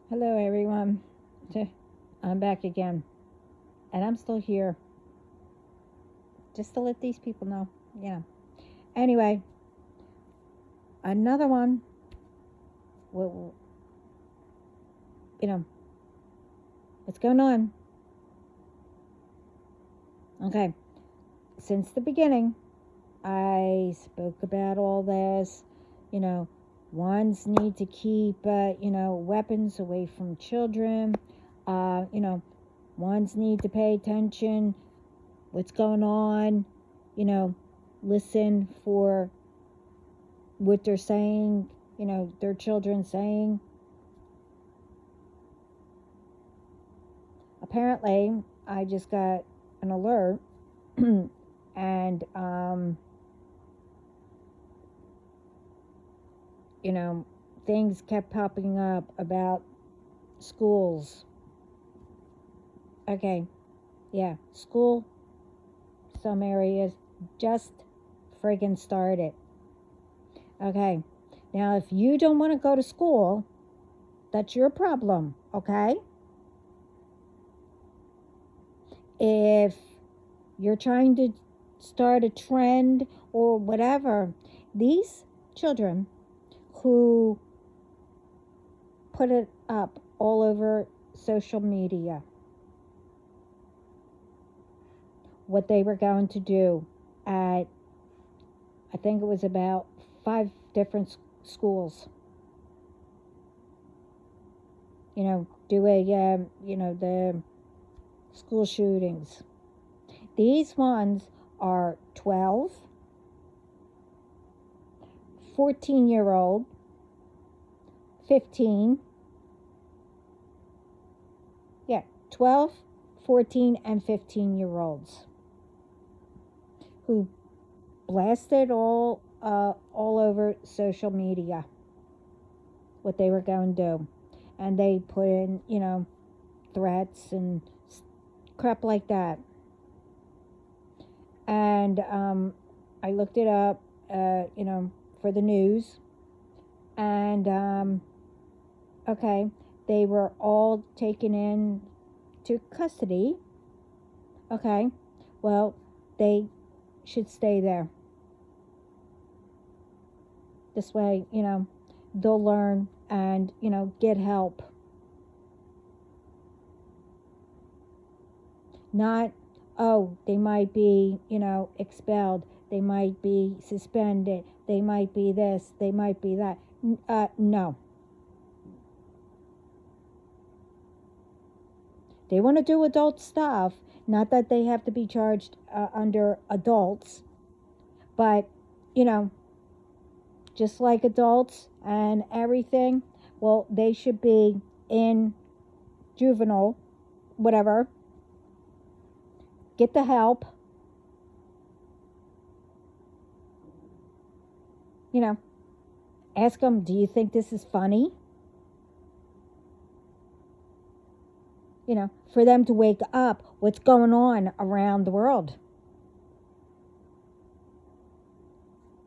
Hello, everyone. I'm back again, and I'm still here just to let these people know. Anyway, another one. Well, you know, what's going on? Okay. Since the beginning, I spoke about all this. You know, ones need to keep, weapons away from children. Uh, you know, ones need to pay attention. What's going on? You know, listen for what they're saying, their children saying. Apparently, I just got an alert, and, you know, things kept popping up about schools. Okay, yeah, school, some areas just friggin' started. Okay, now if you don't want to go to school, that's your problem, okay? If you're trying to start a trend or whatever, these children who put it up all over social media, what they were going to do at, I think it was about 5 different schools, do the school shootings. These ones are 12, 14-year-old, 15, yeah, 12, 14, and 15-year-olds who blasted all over social media what they were going to do, and they put in threats and crap like that. And I looked it up, for the news, and okay, they were all taken in to custody. Okay, well, they should stay there. This way, they'll learn and, get help. Not, oh, they might be, expelled. They might be suspended. They might be this. They might be that. No. They want to do adult stuff. Not that they have to be charged under adults, but, you know, just like adults and everything, well, they should be in juvenile, whatever. Get the help. You know, ask them, do you think this is funny? For them to wake up what's going on around the world.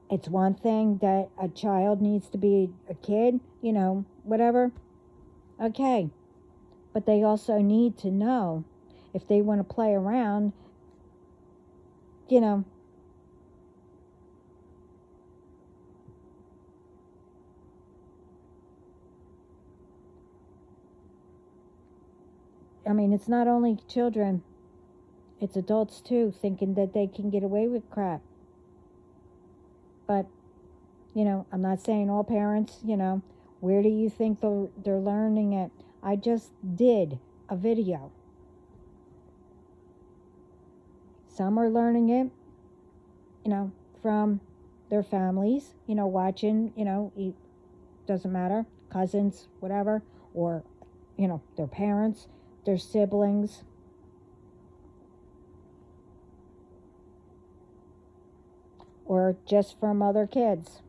It's one thing that a child needs to be a kid, whatever. Okay. But they also need to know if they want to play around, you know, I mean, it's not only children, it's adults too, thinking that they can get away with crap. But, I'm not saying all parents, where do you think they're learning it? I just did a video. Some are learning it, from their families, watching, it doesn't matter, cousins, whatever, or, their parents, their siblings. Or just from other kids.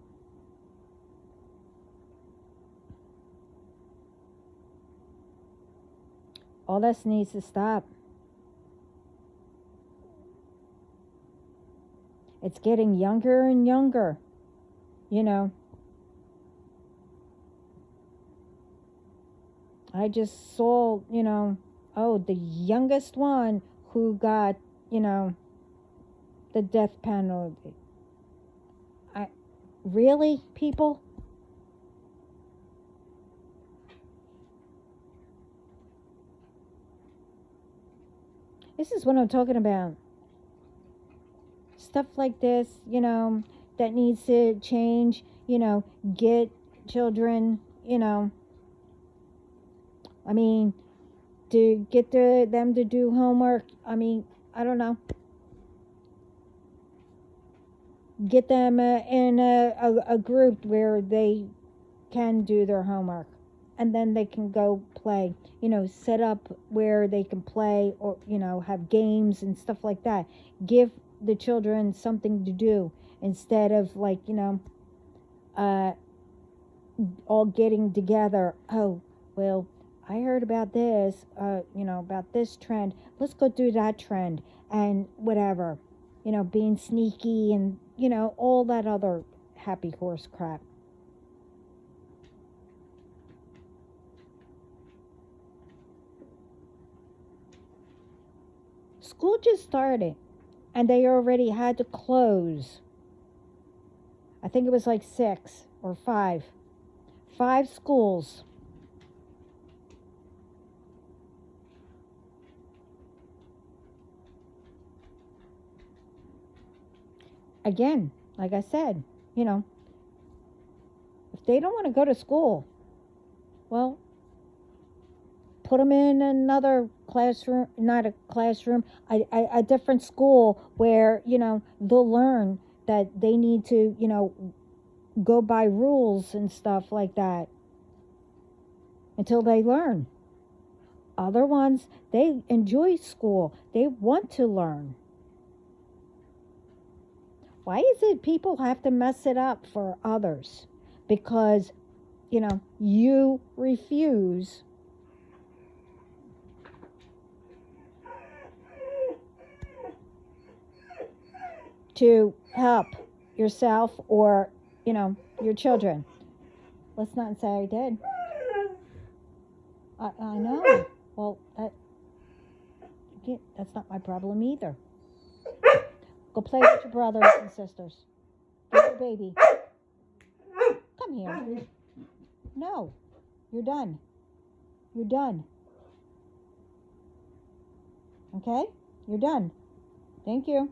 All this needs to stop. It's getting younger and younger, you know. I just saw, oh, the youngest one who got, the death penalty. I really, people? This is what I'm talking about. Stuff like this, that needs to change, get children, I mean, to get them to do homework. I mean, I don't know. Get them in a group where they can do their homework, and then they can go play. Set up where they can play, or have games and stuff like that. Give the children something to do instead of like uh, all getting together. Oh, well, I heard about this, about this trend. Let's go do that trend and whatever. Being sneaky and, all that other happy horse crap. School just started and they already had to close. I think it was like 6 or 5. 5 schools. Again, like I said, if they don't want to go to school, well, put them in another classroom, not a classroom, a different school where, they'll learn that they need to, go by rules and stuff like that until they learn. Other ones, they enjoy school, they want to learn. Why is it people have to mess it up for others? Because, you refuse to help yourself or, your children. Let's not say I did. I know. Well, that's not my problem either. Go play with your brothers and sisters. Get your baby. Come here. No. You're done. You're done. Okay? You're done. Thank you.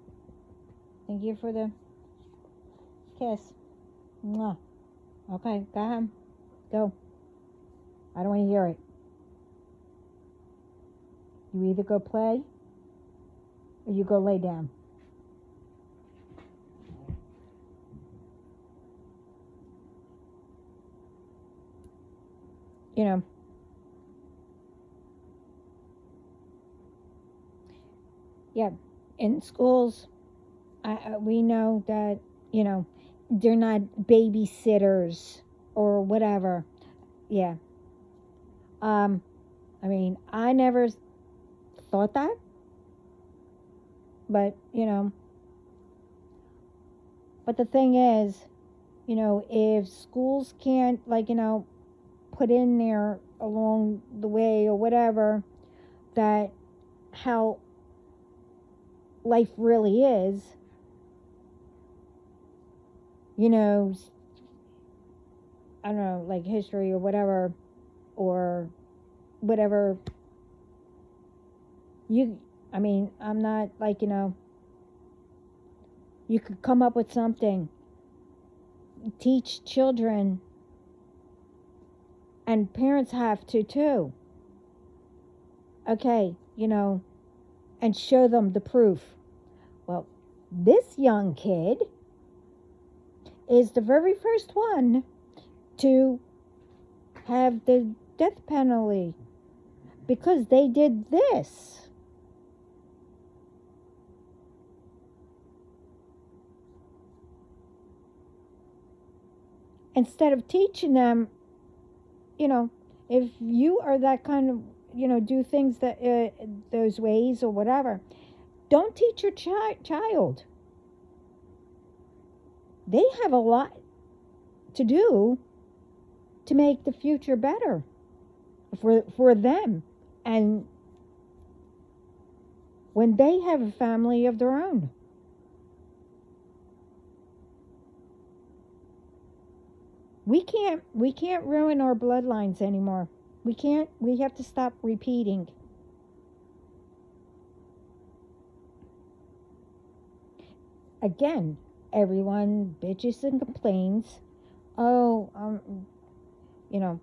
Thank you for the kiss. Mwah. Okay, go ahead. Go. I don't want to hear it. You either go play or you go lay down. Yeah, in schools, we know that, they're not babysitters or whatever. Yeah. I mean, I never thought that, but, but the thing is, if schools can't, like, put in there along the way or whatever, that how life really is, I don't know, like history or whatever, I'm not like, you could come up with something, teach children, and parents have to too. Okay, and show them the proof. Well, this young kid is the very first one to have the death penalty because they did this. Instead of teaching them, if you are that kind of, do things that those ways or whatever, don't teach your child. They have a lot to do to make the future better. for them, and when they have a family of their own. We can't ruin our bloodlines anymore. We have to stop repeating. Again, everyone bitches and complains. Oh, you know,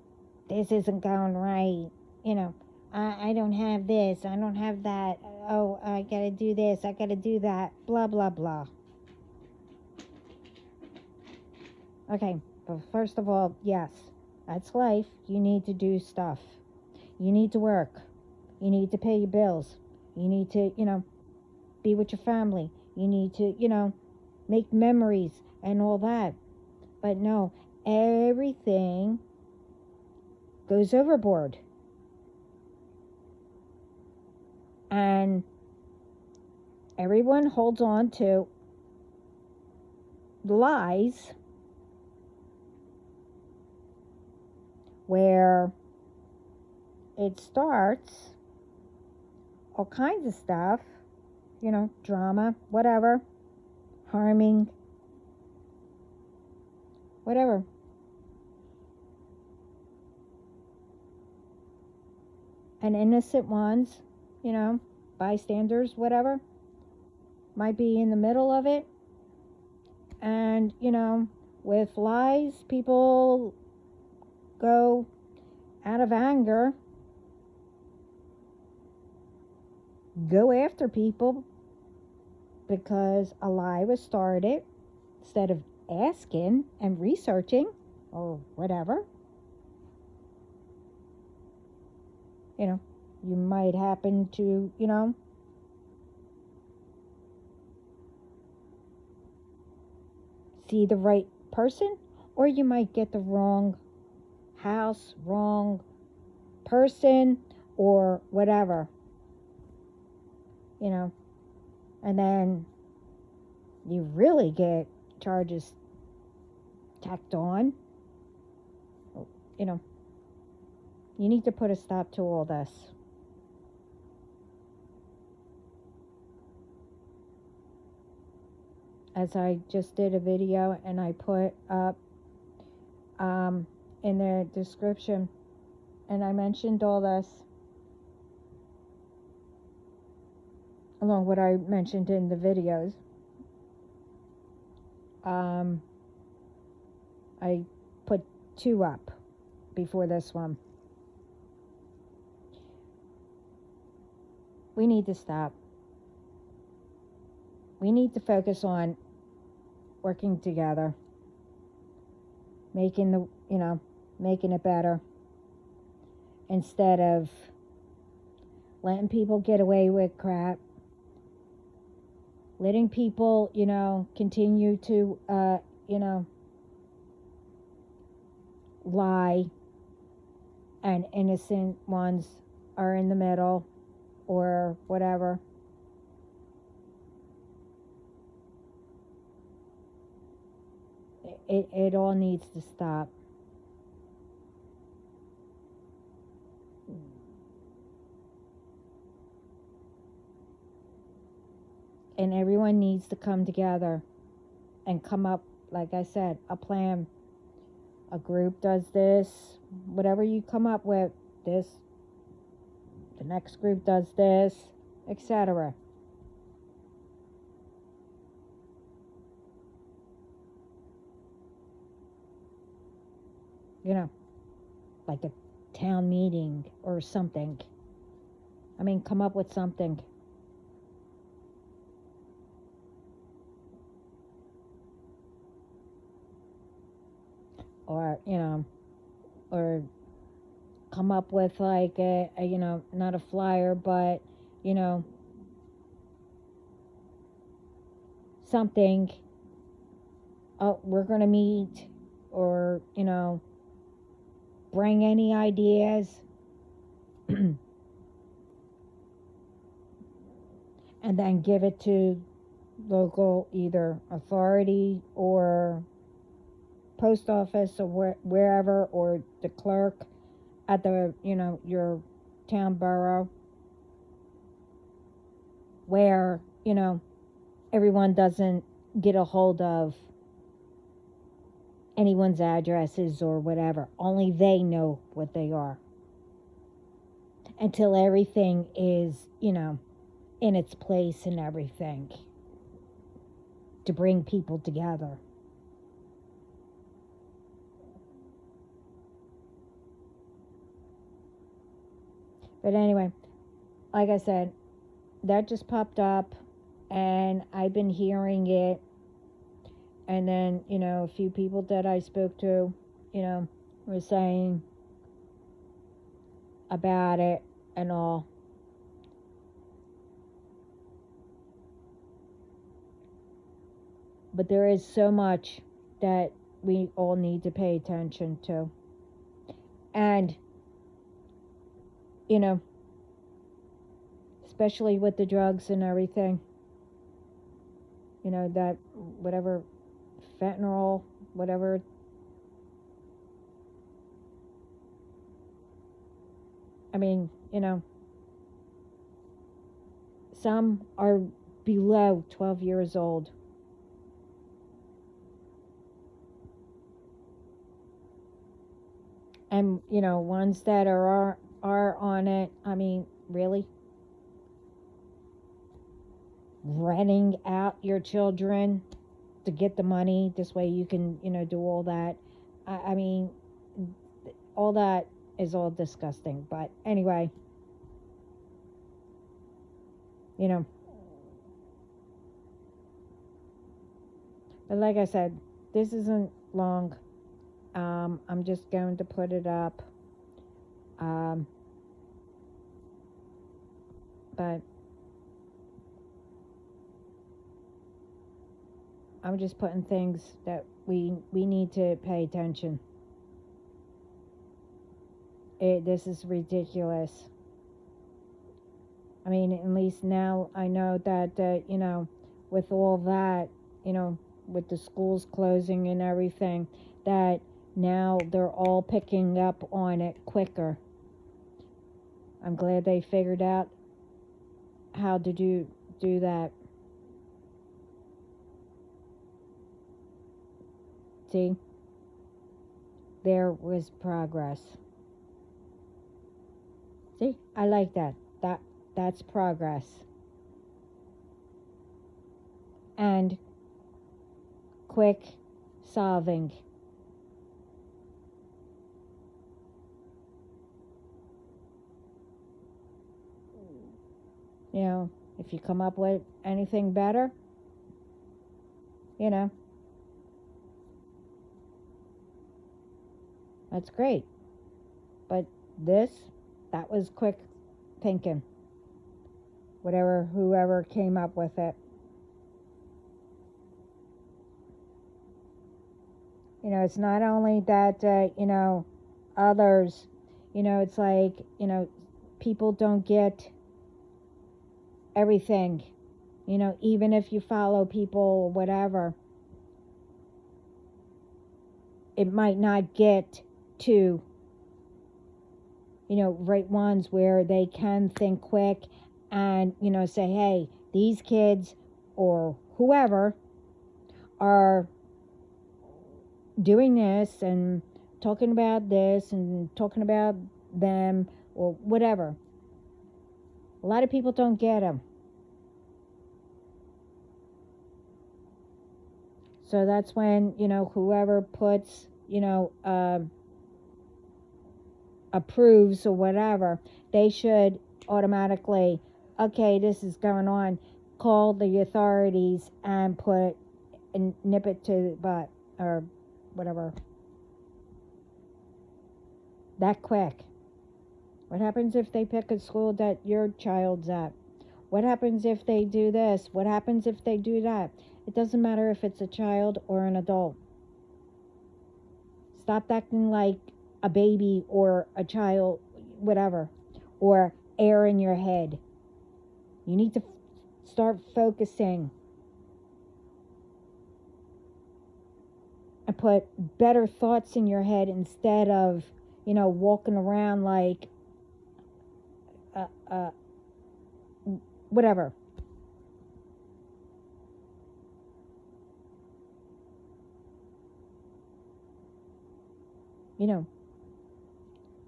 this isn't going right. You know, I don't have this, I don't have that. Oh, I gotta do this, I gotta do that. Blah, blah, blah. Okay, but first of all, yes, that's life. You need to do stuff. You need to work. You need to pay your bills. You need to, be with your family. You need to, make memories and all that. But no, everything goes overboard. And everyone holds on to lies where it starts all kinds of stuff, drama, whatever, harming, whatever. And innocent ones, bystanders, whatever, might be in the middle of it. And, with lies, people go out of anger, go after people because a lie was started instead of asking and researching or whatever. You might happen to, see the right person, or you might get the wrong house, wrong person, or whatever. And then you really get charges tacked on. You need to put a stop to all this. As I just did a video and I put up in the description, and I mentioned all this along what I mentioned in the videos. I put 2 up before this one. We need to stop. We need to focus on working together, making it better, instead of letting people get away with crap, letting people, continue to, lie, and innocent ones are in the middle or whatever. It all needs to stop. And everyone needs to come together and come up, like I said, a plan. A group does this, whatever you come up with, this, the next group does this, etc. Like a town meeting or something. Come up with something. Or, or come up with like a not a flyer, but, something. Oh, we're going to meet, or, bring any ideas. And then give it to local either authority or post office or wherever, or the clerk, at the, your town borough, where, everyone doesn't get a hold of anyone's addresses or whatever. Only they know what they are. Until everything is, in its place and everything to bring people together. But anyway, like I said, that just popped up and I've been hearing it. And then, a few people that I spoke to, were saying about it and all. But there is so much that we all need to pay attention to. And, especially with the drugs and everything, that whatever fentanyl, whatever. I mean, some are below 12 years old. And, ones that are on it, I mean, really? Renting out your children to get the money. This way you can, do all that. I mean, all that is all disgusting. But anyway, but like I said, this isn't long. I'm just going to put it up. But I'm just putting things that we need to pay attention. This is ridiculous. I mean, at least now I know that, with all that, with the schools closing and everything, that now they're all picking up on it quicker. I'm glad they figured out how to do that. See? There was progress. See? I like that. That's progress. And quick solving. If you come up with anything better, that's great. But that was quick thinking. Whoever came up with it. It's not only that, others, it's like, people don't get everything, even if you follow people or whatever, it might not get to, right ones where they can think quick and, say, hey, these kids or whoever are doing this and talking about this and talking about them or whatever. A lot of people don't get them. So that's when, whoever puts, approves or whatever, they should automatically, okay, this is going on, call the authorities and nip it to the butt or whatever. That quick. What happens if they pick a school that your child's at? What happens if they do this? What happens if they do that? It doesn't matter if it's a child or an adult. Stop acting like a baby or a child, whatever, or air in your head. You need to start focusing and put better thoughts in your head instead of, walking around like, uh, uh, whatever. You know,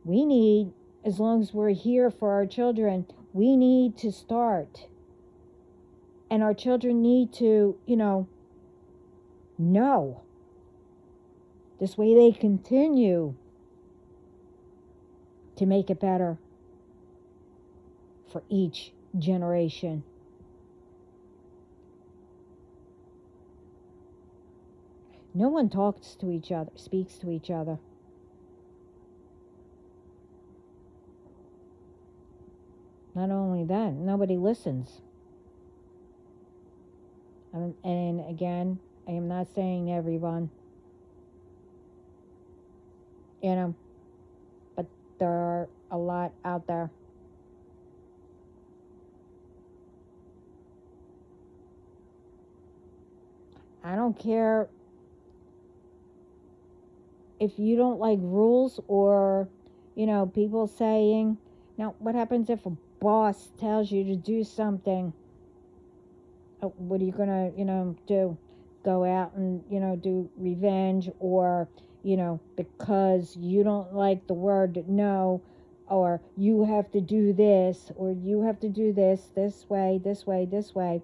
we need, as long as we're here for our children, we need to start. And our children need to, know. This way they continue to make it better for each generation. No one talks to each other, speaks to each other. Not only that, nobody listens. And again, I am not saying everyone, but there are a lot out there. I don't care if you don't like rules or, people saying, now, what happens if a boss tells you to do something? What are you going to, do? Go out and, do revenge, or, because you don't like the word no, or you have to do this, or you have to do this way, this way, this way,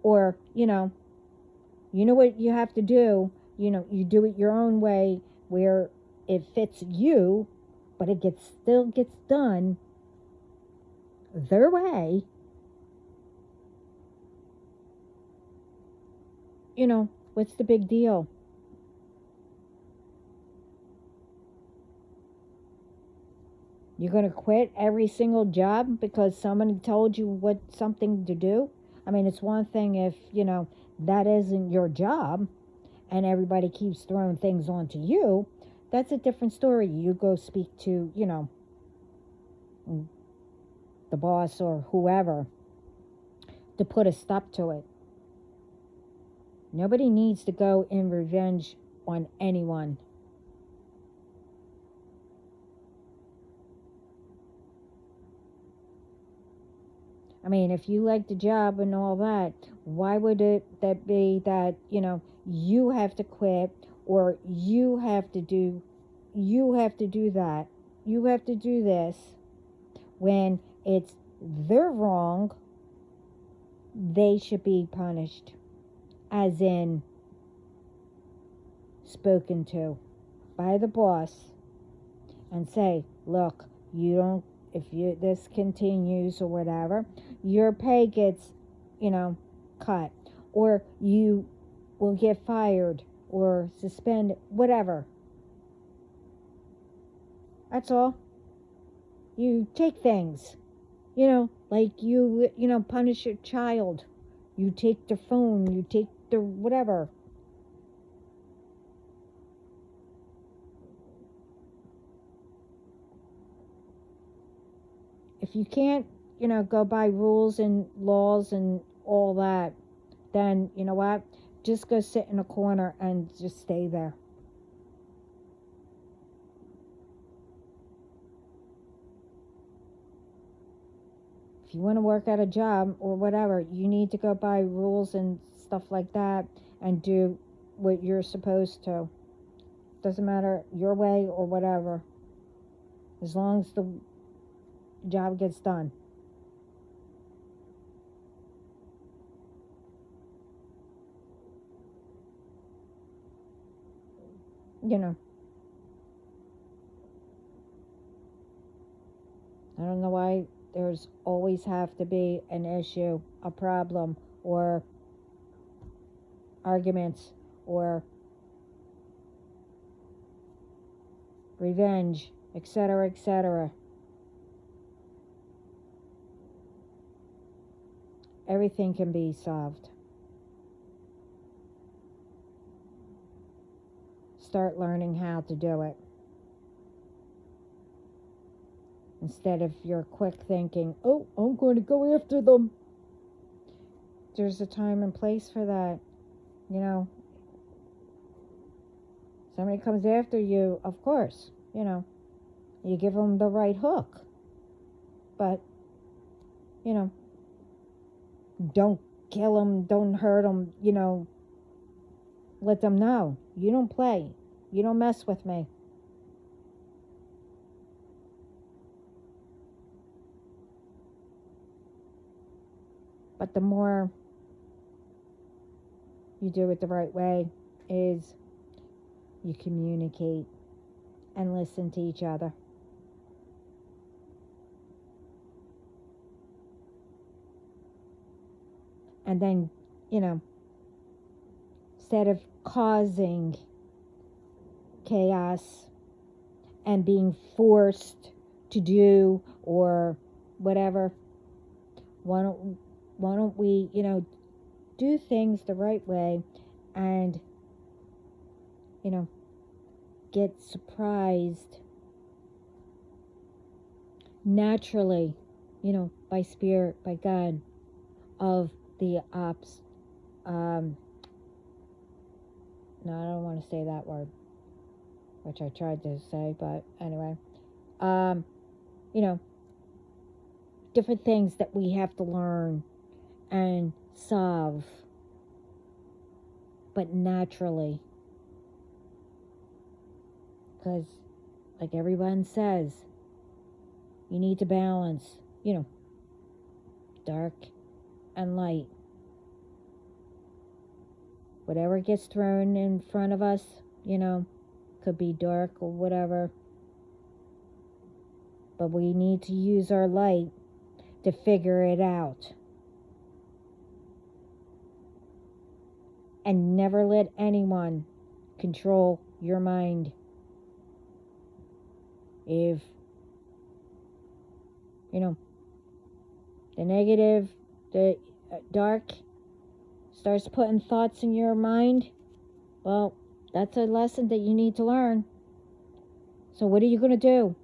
or, what you have to do, you do it your own way where it fits you, but it still gets done their way. What's the big deal? You're going to quit every single job because somebody told you what something to do? I mean, it's one thing if, that isn't your job and everybody keeps throwing things onto you. That's a different story. You go speak to, the boss or whoever to put a stop to it. Nobody needs to go in revenge on anyone. I mean, if you like the job and all that, why would that be that, you have to quit, or you have to do that, you have to do this, when it's their wrong? They should be punished, as in spoken to by the boss and say, look, you don't, if this continues or whatever, your pay gets, cut, or you will get fired or suspended, whatever. That's all. You take things, like you punish your child. You take their phone, you take their whatever. If you can't, go by rules and laws and all that, then you know what? Just go sit in a corner and just stay there. If you want to work at a job or whatever, you need to go by rules and stuff like that and do what you're supposed to. Doesn't matter your way or whatever, as long as the job gets done. I don't know why there's always have to be an issue, a problem, or arguments, or revenge, etc., etc. Everything can be solved. Start learning how to do it. Instead of your quick thinking, oh, I'm going to go after them. There's a time and place for that. Somebody comes after you, of course, You give them the right hook. But, you know, don't kill them, don't hurt them, let them know. You don't play. You don't mess with me. But the more you do it the right way is you communicate and listen to each other. And then, instead of causing chaos and being forced to do or whatever, why don't we, do things the right way and, get surprised naturally, by spirit, by God, of the ops. No, I don't want to say that word, which I tried to say, but anyway. Different things that we have to learn and solve, but naturally. Because, like everyone says, you need to balance, dark and light. Whatever gets thrown in front of us, could be dark or whatever. But we need to use our light to figure it out. And never let anyone control your mind. If, the negative, the dark starts putting thoughts in your mind, well, that's a lesson that you need to learn. So what are you going to do?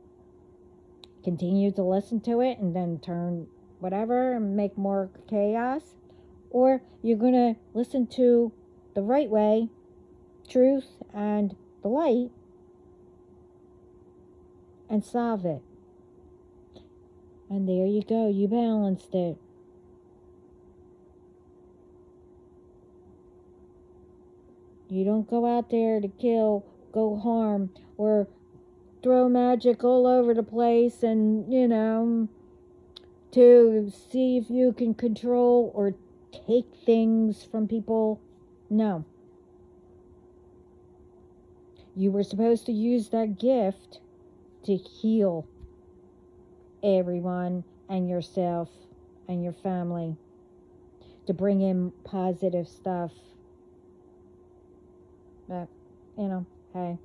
Continue to listen to it and then turn whatever and make more chaos? Or you're going to listen to the right way, truth and the light, and solve it. And there you go. You balanced it. You don't go out there to kill, go harm, or throw magic all over the place and, to see if you can control or take things from people. No. You were supposed to use that gift to heal everyone and yourself and your family, to bring in positive stuff. But, hey,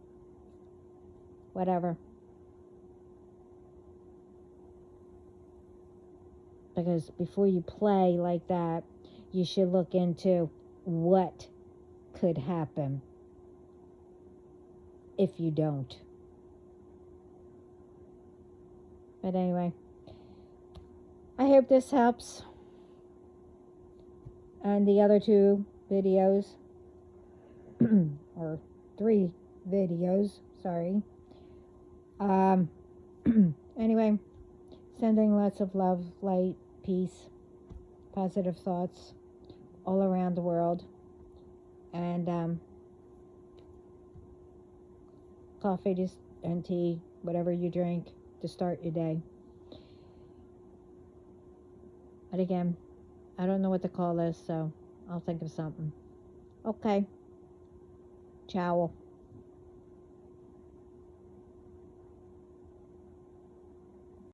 whatever. Because before you play like that, you should look into what could happen if you don't. But anyway, I hope this helps. And the other 2 videos, or 3 videos, sorry. Anyway, sending lots of love, light, peace, positive thoughts all around the world. And coffee and tea, whatever you drink to start your day. But again, I don't know what to call this, so I'll think of something. Okay. Ciao.